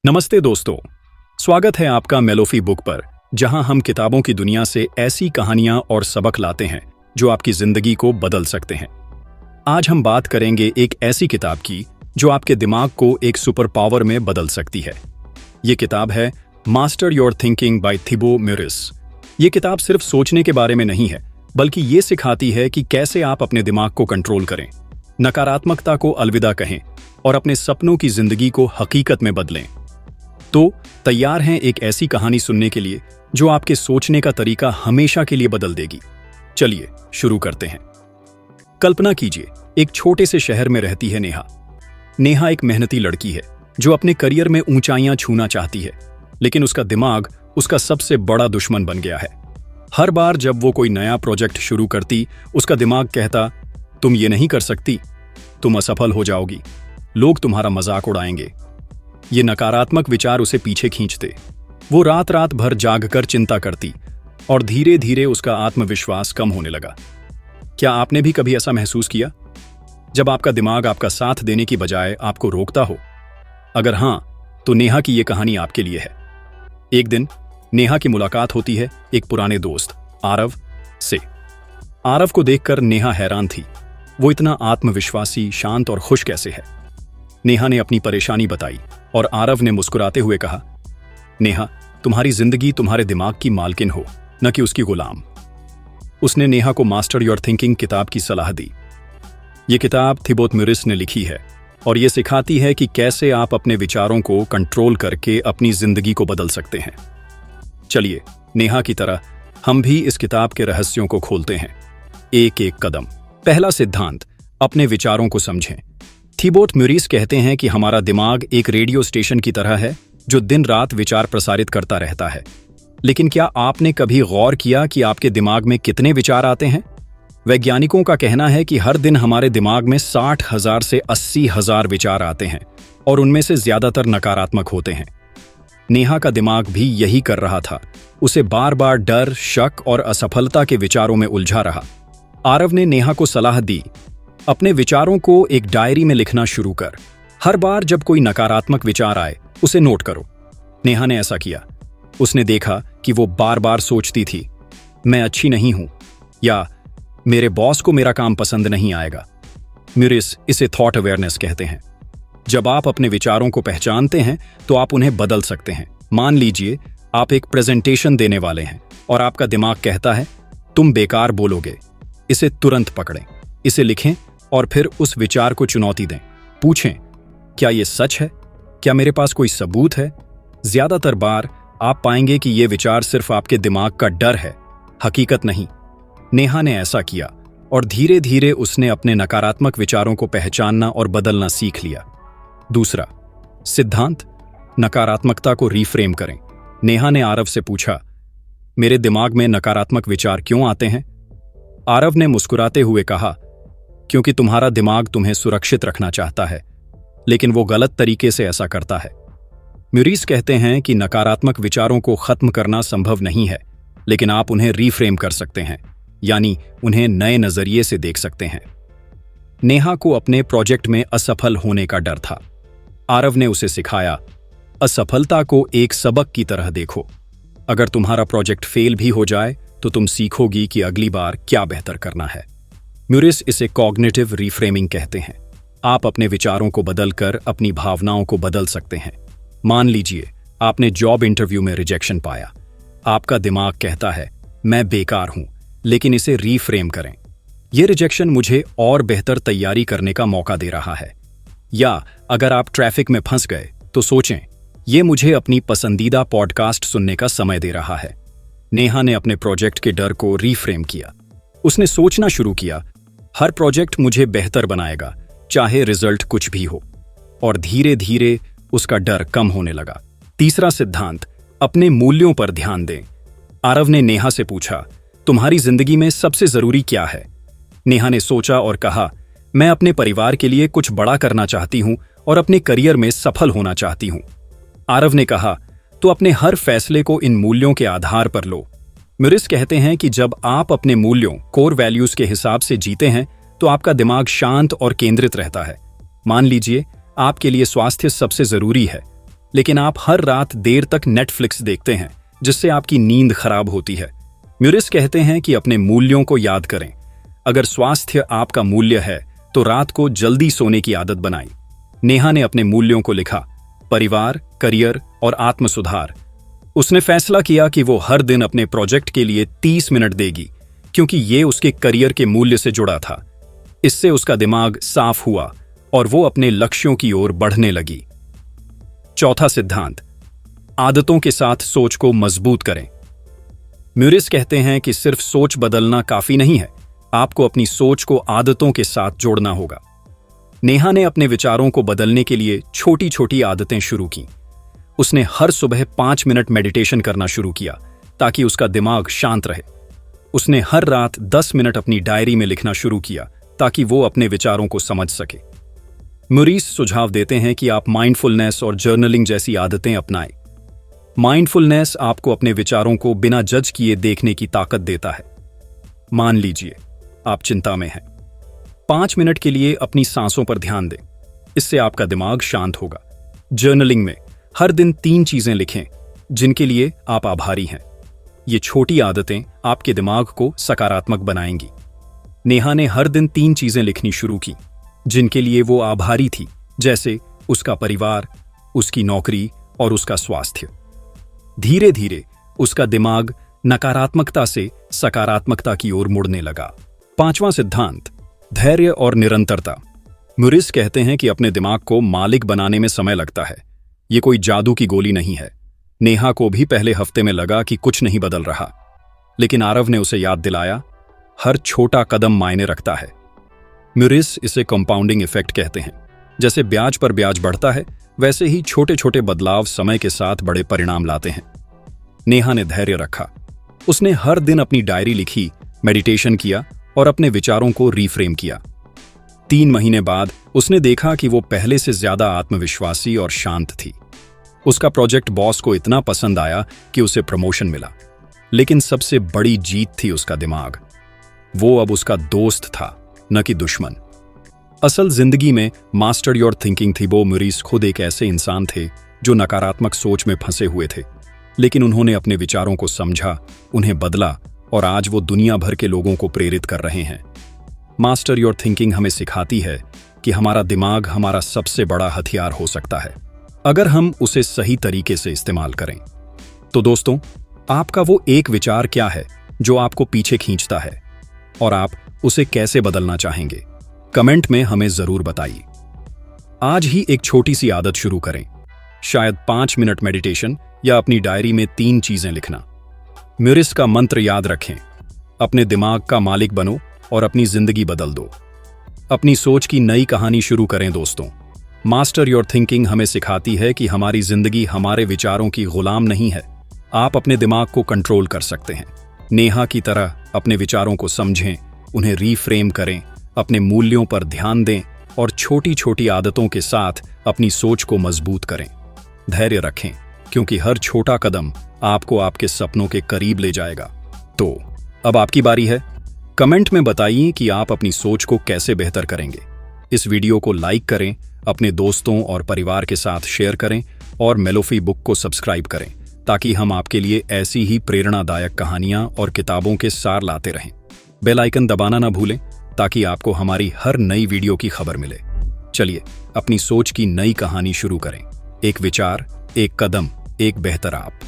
नमस्ते दोस्तों, स्वागत है आपका मेलोफी बुक पर, जहां हम किताबों की दुनिया से ऐसी कहानियां और सबक लाते हैं जो आपकी जिंदगी को बदल सकते हैं। आज हम बात करेंगे एक ऐसी किताब की जो आपके दिमाग को एक सुपर पावर में बदल सकती है। ये किताब है मास्टर योर थिंकिंग बाय थिबो म्यूरिस। ये किताब सिर्फ सोचने के बारे में नहीं है, बल्कि ये सिखाती है कि कैसे आप अपने दिमाग को कंट्रोल करें, नकारात्मकता को अलविदा कहें और अपने सपनों की जिंदगी को हकीकत में बदलें। तो तैयार हैं एक ऐसी कहानी सुनने के लिए जो आपके सोचने का तरीका हमेशा के लिए बदल देगी। चलिए शुरू करते हैं। कल्पना कीजिए, एक छोटे से शहर में रहती है नेहा। नेहा एक मेहनती लड़की है जो अपने करियर में ऊंचाइयां छूना चाहती है, लेकिन उसका दिमाग उसका सबसे बड़ा दुश्मन बन गया है। हर बार जब वो कोई नया प्रोजेक्ट शुरू करती, उसका दिमाग कहता, तुम ये नहीं कर सकती, तुम असफल हो जाओगी, लोग तुम्हारा मजाक उड़ाएंगे। ये नकारात्मक विचार उसे पीछे खींचते। वो रात रात भर जागकर चिंता करती और धीरे धीरे उसका आत्मविश्वास कम होने लगा। क्या आपने भी कभी ऐसा महसूस किया, जब आपका दिमाग आपका साथ देने की बजाय आपको रोकता हो? अगर हां, तो नेहा की ये कहानी आपके लिए है। एक दिन नेहा की मुलाकात होती है एक पुराने दोस्त आरव से। आरव को देखकर नेहा हैरान थी। वो इतना आत्मविश्वासी, शांत और खुश कैसे है? नेहा ने अपनी परेशानी बताई और आरव ने मुस्कुराते हुए कहा, नेहा, तुम्हारी जिंदगी तुम्हारे दिमाग की मालकिन हो, न कि उसकी गुलाम। उसने नेहा को मास्टर योर थिंकिंग किताब की सलाह दी। ये किताब थिबो म्यूरिस ने लिखी है और ये सिखाती है कि कैसे आप अपने विचारों को कंट्रोल करके अपनी जिंदगी को बदल सकते हैं। चलिए, नेहा की तरह हम भी इस किताब के रहस्यों को खोलते हैं, एक एक कदम। पहला सिद्धांत, अपने विचारों को समझें। थिबो म्यूरिस कहते हैं कि हमारा दिमाग एक रेडियो स्टेशन की तरह है जो दिन रात विचार प्रसारित करता रहता है। लेकिन क्या आपने कभी गौर किया कि आपके दिमाग में कितने विचार आते हैं? वैज्ञानिकों का कहना है कि हर दिन हमारे दिमाग में 60,000 से 80,000 विचार आते हैं और उनमें से ज्यादातर नकारात्मक होते हैं। नेहा का दिमाग भी यही कर रहा था। उसे बार बार डर, शक और असफलता के विचारों में उलझा रहा। आरव ने नेहा को सलाह दी, अपने विचारों को एक डायरी में लिखना शुरू कर। हर बार जब कोई नकारात्मक विचार आए, उसे नोट करो। नेहा ने ऐसा किया। उसने देखा कि वो बार बार सोचती थी, मैं अच्छी नहीं हूं, या मेरे बॉस को मेरा काम पसंद नहीं आएगा। म्यूरिस इसे थॉट अवेयरनेस कहते हैं। जब आप अपने विचारों को पहचानते हैं तो आप उन्हें बदल सकते हैं। मान लीजिए आप एक प्रेजेंटेशन देने वाले हैं और आपका दिमाग कहता है, तुम बेकार बोलोगे। इसे तुरंत पकड़ें, इसे लिखें और फिर उस विचार को चुनौती दें। पूछें, क्या यह सच है? क्या मेरे पास कोई सबूत है? ज्यादातर बार आप पाएंगे कि यह विचार सिर्फ आपके दिमाग का डर है, हकीकत नहीं। नेहा ने ऐसा किया और धीरे धीरे उसने अपने नकारात्मक विचारों को पहचानना और बदलना सीख लिया। दूसरा सिद्धांत, नकारात्मकता को रीफ्रेम करें। नेहा ने आरव से पूछा, मेरे दिमाग में नकारात्मक विचार क्यों आते हैं? आरव ने मुस्कुराते हुए कहा, क्योंकि तुम्हारा दिमाग तुम्हें सुरक्षित रखना चाहता है, लेकिन वो गलत तरीके से ऐसा करता है। म्यूरिस कहते हैं कि नकारात्मक विचारों को खत्म करना संभव नहीं है, लेकिन आप उन्हें रीफ्रेम कर सकते हैं, यानी उन्हें नए नजरिए से देख सकते हैं। नेहा को अपने प्रोजेक्ट में असफल होने का डर था। आरव ने उसे सिखाया, असफलता को एक सबक की तरह देखो। अगर तुम्हारा प्रोजेक्ट फेल भी हो जाए तो तुम सीखोगी कि अगली बार क्या बेहतर करना है। म्यूरिस इसे कॉग्निटिव रीफ्रेमिंग कहते हैं। आप अपने विचारों को बदलकर अपनी भावनाओं को बदल सकते हैं। मान लीजिए आपने जॉब इंटरव्यू में रिजेक्शन पाया। आपका दिमाग कहता है, मैं बेकार हूं, लेकिन इसे रीफ्रेम करें। यह रिजेक्शन मुझे और बेहतर तैयारी करने का मौका दे रहा है। या अगर आप ट्रैफिक में फंस गए तो सोचें, यह मुझे अपनी पसंदीदा पॉडकास्ट सुनने का समय दे रहा है। नेहा ने अपने प्रोजेक्ट के डर को रीफ्रेम किया। उसने सोचना शुरू किया, हर प्रोजेक्ट मुझे बेहतर बनाएगा, चाहे रिजल्ट कुछ भी हो। और धीरे धीरे उसका डर कम होने लगा। तीसरा सिद्धांत, अपने मूल्यों पर ध्यान दें। आरव ने नेहा से पूछा, तुम्हारी जिंदगी में सबसे जरूरी क्या है? नेहा ने सोचा और कहा, मैं अपने परिवार के लिए कुछ बड़ा करना चाहती हूं और अपने करियर में सफल होना चाहती हूं। आरव ने कहा, तो अपने हर फैसले को इन मूल्यों के आधार पर लो। म्यूरिस कहते हैं कि जब आप अपने मूल्यों, कोर वैल्यूज के हिसाब से जीते हैं तो आपका दिमाग शांत और केंद्रित रहता है। मान लीजिए आपके लिए स्वास्थ्य सबसे जरूरी है, लेकिन आप हर रात देर तक नेटफ्लिक्स देखते हैं, जिससे आपकी नींद खराब होती है। म्यूरिस कहते हैं कि अपने मूल्यों को याद करें। अगर स्वास्थ्य आपका मूल्य है तो रात को जल्दी सोने की आदत बनाएं। नेहा ने अपने मूल्यों को लिखा, परिवार, करियर और आत्म सुधार। उसने फैसला किया कि वो हर दिन अपने प्रोजेक्ट के लिए 30 मिनट देगी, क्योंकि ये उसके करियर के मूल्य से जुड़ा था। इससे उसका दिमाग साफ हुआ और वो अपने लक्ष्यों की ओर बढ़ने लगी। चौथा सिद्धांत, आदतों के साथ सोच को मजबूत करें। म्यूरिस कहते हैं कि सिर्फ सोच बदलना काफी नहीं है, आपको अपनी सोच को आदतों के साथ जोड़ना होगा। नेहा ने अपने विचारों को बदलने के लिए छोटी छोटी आदतें शुरू की। उसने हर सुबह 5 मिनट मेडिटेशन करना शुरू किया ताकि उसका दिमाग शांत रहे। उसने हर रात 10 मिनट अपनी डायरी में लिखना शुरू किया ताकि वो अपने विचारों को समझ सके। म्यूरिस सुझाव देते हैं कि आप माइंडफुलनेस और जर्नलिंग जैसी आदतें अपनाएं। माइंडफुलनेस आपको अपने विचारों को बिना जज किए देखने की ताकत देता है। मान लीजिए आप चिंता में हैं, 5 मिनट के लिए अपनी सांसों पर ध्यान दें, इससे आपका दिमाग शांत होगा। जर्नलिंग में हर दिन 3 चीजें लिखें जिनके लिए आप आभारी हैं। ये छोटी आदतें आपके दिमाग को सकारात्मक बनाएंगी। नेहा ने हर दिन 3 चीजें लिखनी शुरू की जिनके लिए वो आभारी थी, जैसे उसका परिवार, उसकी नौकरी और उसका स्वास्थ्य। धीरे धीरे उसका दिमाग नकारात्मकता से सकारात्मकता की ओर मुड़ने लगा। 5वां सिद्धांत, धैर्य और निरंतरता। म्यूरिस कहते हैं कि अपने दिमाग को मालिक बनाने में समय लगता है। ये कोई जादू की गोली नहीं है। नेहा को भी पहले हफ्ते में लगा कि कुछ नहीं बदल रहा, लेकिन आरव ने उसे याद दिलाया, हर छोटा कदम मायने रखता है। म्यूरिस इसे कंपाउंडिंग इफेक्ट कहते हैं। जैसे ब्याज पर ब्याज बढ़ता है, वैसे ही छोटे छोटे बदलाव समय के साथ बड़े परिणाम लाते हैं। नेहा ने धैर्य रखा। उसने हर दिन अपनी डायरी लिखी, मेडिटेशन किया और अपने विचारों को रीफ्रेम किया। 3 महीने बाद उसने देखा कि वो पहले से ज्यादा आत्मविश्वासी और शांत थी। उसका प्रोजेक्ट बॉस को इतना पसंद आया कि उसे प्रमोशन मिला। लेकिन सबसे बड़ी जीत थी उसका दिमाग। वो अब उसका दोस्त था, न कि दुश्मन। असल जिंदगी में मास्टर योर थिंकिंग थिबो म्यूरिस खुद एक ऐसे इंसान थे जो नकारात्मक सोच में फंसे हुए थे, लेकिन उन्होंने अपने विचारों को समझा, उन्हें बदला और आज वो दुनिया भर के लोगों को प्रेरित कर रहे हैं। मास्टर योर थिंकिंग हमें सिखाती है कि हमारा दिमाग हमारा सबसे बड़ा हथियार हो सकता है, अगर हम उसे सही तरीके से इस्तेमाल करें। तो दोस्तों, आपका वो एक विचार क्या है जो आपको पीछे खींचता है और आप उसे कैसे बदलना चाहेंगे? कमेंट में हमें जरूर बताइए। आज ही एक छोटी सी आदत शुरू करें, शायद 5 मिनट मेडिटेशन या अपनी डायरी में 3 चीजें लिखना। म्यूरिस का मंत्र याद रखें, अपने दिमाग का मालिक बनो और अपनी जिंदगी बदल दो। अपनी सोच की नई कहानी शुरू करें दोस्तों। मास्टर योर थिंकिंग हमें सिखाती है कि हमारी जिंदगी हमारे विचारों की गुलाम नहीं है। आप अपने दिमाग को कंट्रोल कर सकते हैं। नेहा की तरह अपने विचारों को समझें, उन्हें रीफ्रेम करें, अपने मूल्यों पर ध्यान दें और छोटी छोटी आदतों के साथ अपनी सोच को मजबूत करें। धैर्य रखें, क्योंकि हर छोटा कदम आपको आपके सपनों के करीब ले जाएगा। तो अब आपकी बारी है। कमेंट में बताइए कि आप अपनी सोच को कैसे बेहतर करेंगे। इस वीडियो को लाइक करें, अपने दोस्तों और परिवार के साथ शेयर करें और मेलोफी बुक को सब्सक्राइब करें, ताकि हम आपके लिए ऐसी ही प्रेरणादायक कहानियां और किताबों के सार लाते रहें। बेल आइकन दबाना ना भूलें ताकि आपको हमारी हर नई वीडियो की खबर मिले। चलिए अपनी सोच की नई कहानी शुरू करें। एक विचार, एक कदम, एक बेहतर आप।